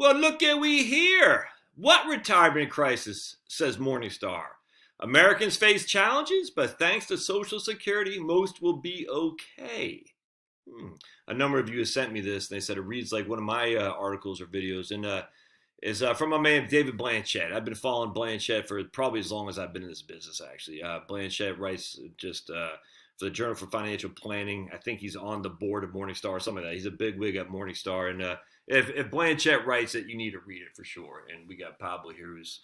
Well, look at we here. What retirement crisis, says Morningstar. Americans face challenges, but thanks to Social Security, most will be okay. A number of you have sent me this, and they said it reads like one of my articles or videos, and is from my man David Blanchett. I've been following Blanchett for probably as long as I've been in this business, actually. Blanchett writes just for the Journal for Financial Planning. I think he's on the board of Morningstar or something like that. He's a big wig at Morningstar, and if Blanchett writes it, you need to read it for sure. And we got Pablo here who's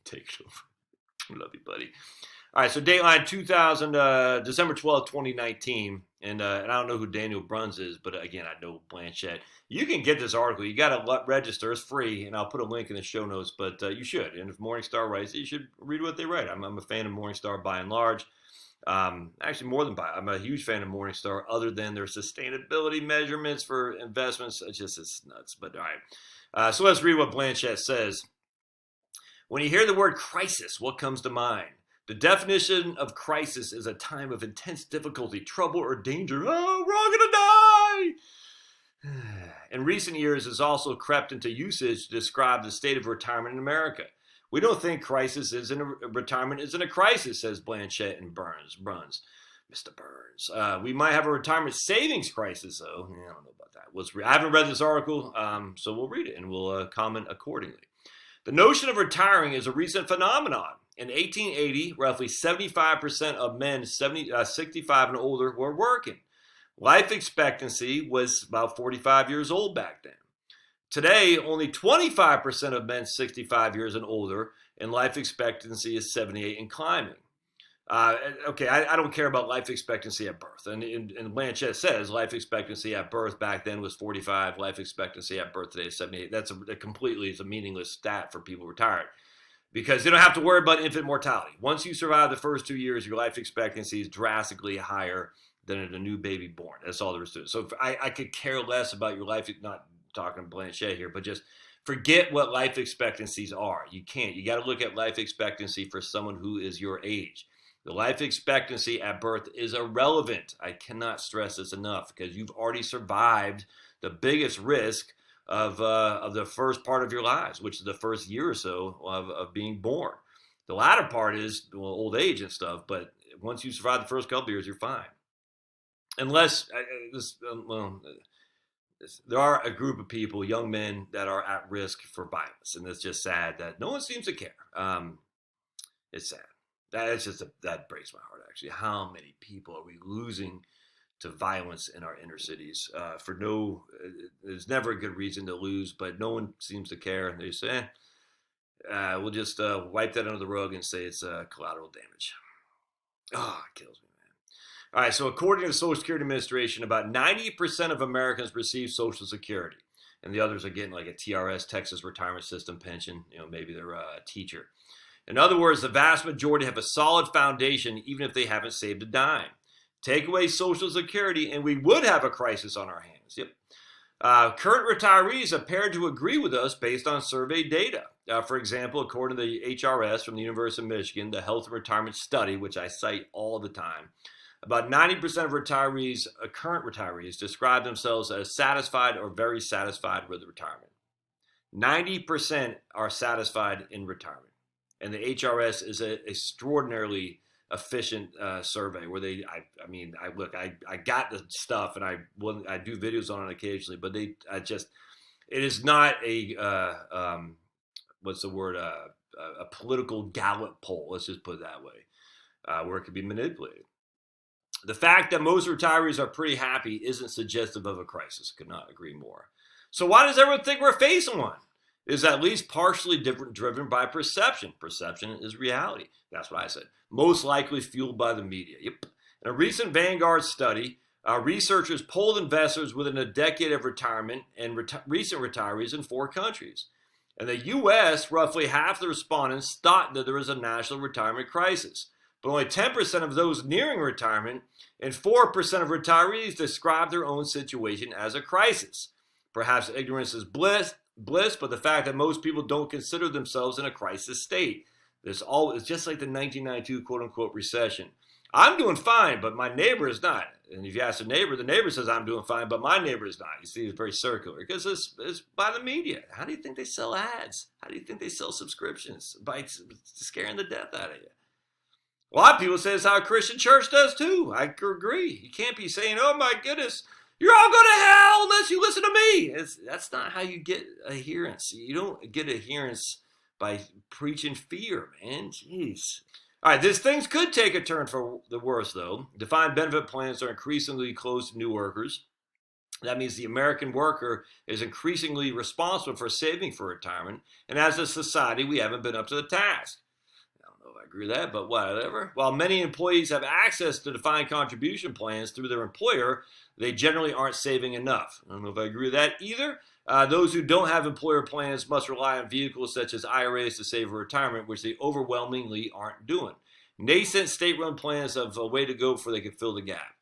take it over. Love you, buddy. All right, so Dateline 2000, December 12th, 2019. And I don't know who Daniel Bruns is, but again, I know Blanchett. You can get this article. You got to register. It's free, and I'll put a link in the show notes, but you should. And if Morningstar writes it, you should read what they write. I'm a fan of Morningstar by and large. Actually, more than by. I'm a huge fan of Morningstar, other than their sustainability measurements for investments. It's nuts, but all right. So let's read what Blanchett says. When you hear the word crisis, what comes to mind? The definition of crisis is a time of intense difficulty, trouble, or danger. Oh, we're all gonna die! In recent years, it's also crept into usage to describe the state of retirement in America. We don't think retirement isn't a crisis, says Blanchett and Bruns. Mr. Burns. We might have a retirement savings crisis, though. I don't know about that. I haven't read this article, so we'll read it and we'll comment accordingly. The notion of retiring is a recent phenomenon. In 1880, roughly 75% of men 65 and older were working. Life expectancy was about 45 years old back then. Today, only 25% of men 65 years and older, and life expectancy is 78 and climbing. Okay, I don't care about life expectancy at birth. And Blanchett says life expectancy at birth back then was 45. Life expectancy at birth today is 78. That's it's a meaningless stat for people retired, because they don't have to worry about infant mortality. Once you survive the first 2 years, your life expectancy is drastically higher than a new baby born. That's all there is to it. So I could care less about your life, not talking Blanchett here, but just forget what life expectancies are. You can't. You got to look at life expectancy for someone who is your age. The life expectancy at birth is irrelevant. I cannot stress this enough, because you've already survived the biggest risk of the first part of your lives, which is the first year or so of being born. The latter part is old age and stuff, but once you survive the first couple of years, you're fine. Unless there are a group of people, young men, that are at risk for violence, and it's just sad that no one seems to care. It's sad. That breaks my heart, actually. How many people are we losing to violence in our inner cities? There's never a good reason to lose, but no one seems to care. And they say, we'll just wipe that under the rug and say it's collateral damage. Oh, it kills me, man. All right, so according to the Social Security Administration, about 90% of Americans receive Social Security, and the others are getting like a TRS, Texas Retirement System pension. Maybe they're a teacher. In other words, the vast majority have a solid foundation, even if they haven't saved a dime. Take away Social Security, and we would have a crisis on our hands. Yep. Current retirees appear to agree with us based on survey data. For example, according to the HRS from the University of Michigan, the Health and Retirement Study, which I cite all the time, about 90% of retirees, current retirees, describe themselves as satisfied or very satisfied with retirement. 90% are satisfied in retirement. And the HRS is an extraordinarily efficient survey where I got the stuff, and I do videos on it occasionally, but it is not a political Gallup poll. Let's just put it that way, where it can be manipulated. The fact that most retirees are pretty happy isn't suggestive of a crisis. Could not agree more. So why does everyone think we're facing one? It is at least partially driven by perception. Perception is reality. That's what I said. Most likely fueled by the media. Yep. In a recent Vanguard study, researchers polled investors within a decade of retirement and recent retirees in 4 countries. In the U.S., roughly half the respondents thought that there was a national retirement crisis, but only 10% of those nearing retirement and 4% of retirees described their own situation as a crisis. Perhaps ignorance is bliss, but the fact that most people don't consider themselves in a crisis state. It's just like the 1992 quote-unquote recession. I'm doing fine, but my neighbor is not. And if you ask the neighbor says I'm doing fine, but my neighbor is not. You see, it's very circular because it's by the media. How do you think they sell ads? How do you think they sell subscriptions? By scaring the death out of you. A lot of people say it's how a Christian church does too. I agree. You can't be saying, oh my goodness, you're all going to hell unless you listen to me. That's not how you get adherence. You don't get adherence by preaching fear, man. Jeez. All right, these things could take a turn for the worse, though. Defined benefit plans are increasingly closed to new workers. That means the American worker is increasingly responsible for saving for retirement. And as a society, we haven't been up to the task. I don't know if I agree with that, but whatever. While many employees have access to defined contribution plans through their employer, they generally aren't saving enough. I don't know if I agree with that either. Those who don't have employer plans must rely on vehicles such as IRAs to save for retirement, which they overwhelmingly aren't doing. Nascent state-run plans have a way to go before they can fill the gap.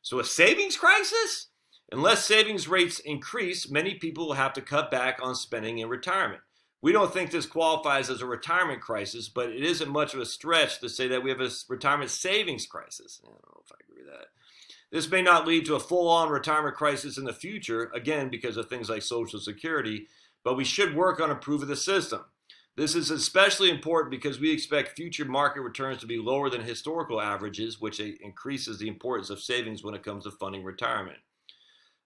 So a savings crisis? Unless savings rates increase, many people will have to cut back on spending in retirement. We don't think this qualifies as a retirement crisis, but it isn't much of a stretch to say that we have a retirement savings crisis. I don't know if I agree with that. This may not lead to a full-on retirement crisis in the future, again, because of things like Social Security, but we should work on improving the system. This is especially important because we expect future market returns to be lower than historical averages, which increases the importance of savings when it comes to funding retirement.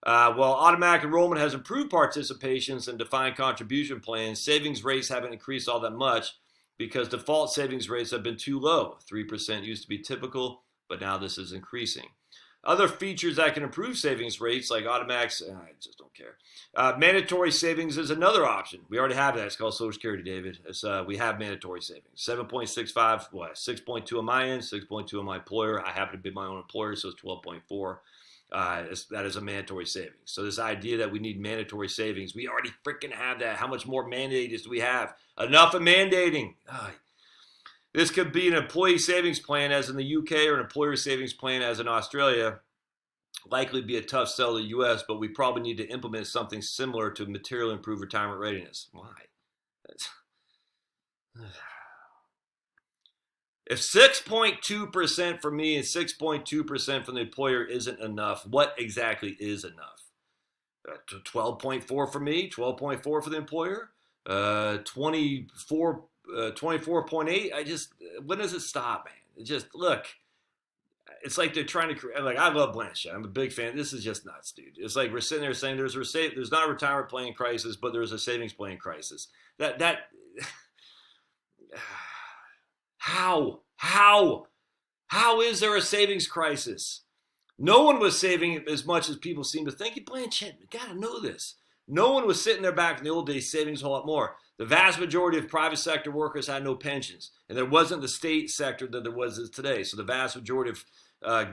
While automatic enrollment has improved participations in defined contribution plans, savings rates haven't increased all that much because default savings rates have been too low. 3% used to be typical, but now this is increasing. Other features that can improve savings rates, like automatics, I just don't care. Mandatory savings is another option. We already have that. It's called Social Security, David. We have mandatory savings. 7.65, 6.2 on my end, 6.2 on my employer. I happen to be my own employer, so it's 12.4. That is a mandatory savings. So this idea that we need mandatory savings, we already freaking have that. How much more mandates do we have? Enough of mandating. This could be an employee savings plan as in the UK or an employer savings plan as in Australia. Likely be a tough sell to the US, but we probably need to implement something similar to materially improve retirement readiness. Why? If 6.2% for me and 6.2% from the employer isn't enough, what exactly is enough? 12.4 for me, 12.4 for the employer, 24.8. When does it stop, man? Look, it's like they're trying to create, like, I love Blanchett. I'm a big fan. This is just nuts, dude. It's like we're sitting there saying there's not a retirement plan crisis, but there's a savings plan crisis. How is there a savings crisis? No one was saving as much as people seem to think. Blanchett, you gotta know this. No one was sitting there back in the old days saving a whole lot more. The vast majority of private sector workers had no pensions, and there wasn't the state sector that there was today. So the vast majority of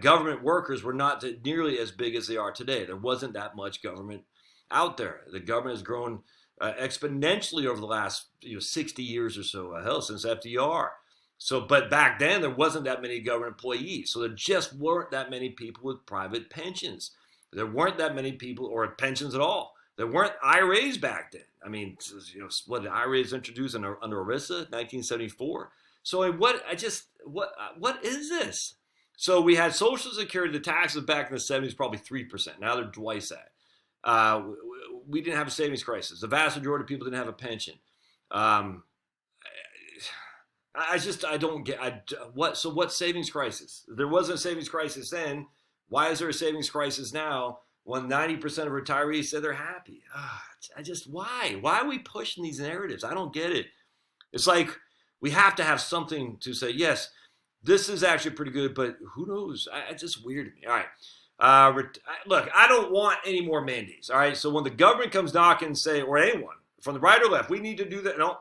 government workers were not nearly as big as they are today. There wasn't that much government out there. The government has grown exponentially over the last 60 years or so, hell, since FDR. So, but back then there wasn't that many government employees. So there just weren't that many people with private pensions. There weren't that many people or pensions at all. There weren't IRAs back then. I mean, what did IRAs introduced under ERISA, 1974? So what is this? So we had Social Security, the taxes back in the 70s, probably 3%. Now they're twice that. We didn't have a savings crisis. The vast majority of people didn't have a pension. I don't get what. So what savings crisis? There wasn't a savings crisis then. Why is there a savings crisis now when 90% of retirees said they're happy? Why? Why are we pushing these narratives? I don't get it. It's like we have to have something to say, yes, this is actually pretty good, but who knows? It's just weird to me. All right. Look, I don't want any more mandates. All right. So when the government comes knocking and say, or anyone, from the right or left, we need to do that. No,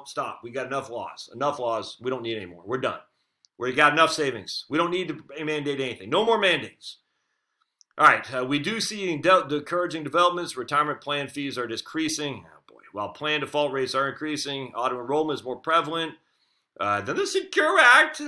stop. We got enough laws. Enough laws. We don't need any more. We're done. We got enough savings. We don't need to mandate anything. No more mandates. All right. We do see encouraging developments. Retirement plan fees are decreasing. Oh boy. While plan default rates are increasing, auto enrollment is more prevalent. Then the Secure Act.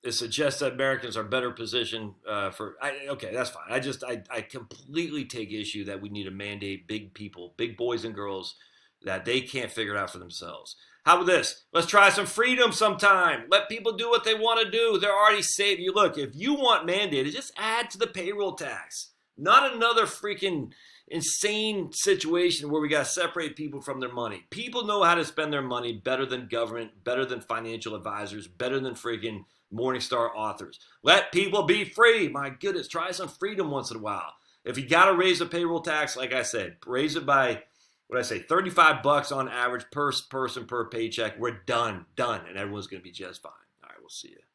It suggests that Americans are better positioned okay, that's fine. I completely take issue that we need to mandate big people, big boys and girls, that they can't figure it out for themselves. How about this? Let's try some freedom sometime. Let people do what they want to do. They're already saving you. Look, if you want mandated, just add to the payroll tax. Not another freaking insane situation where we got to separate people from their money. People know how to spend their money better than government, better than financial advisors, better than freaking Morningstar authors. Let people be free. My goodness, try some freedom once in a while. If you got to raise the payroll tax, like I said, raise it by, what did I say, $35 on average per person per paycheck. We're done, and everyone's going to be just fine. All right, we'll see you.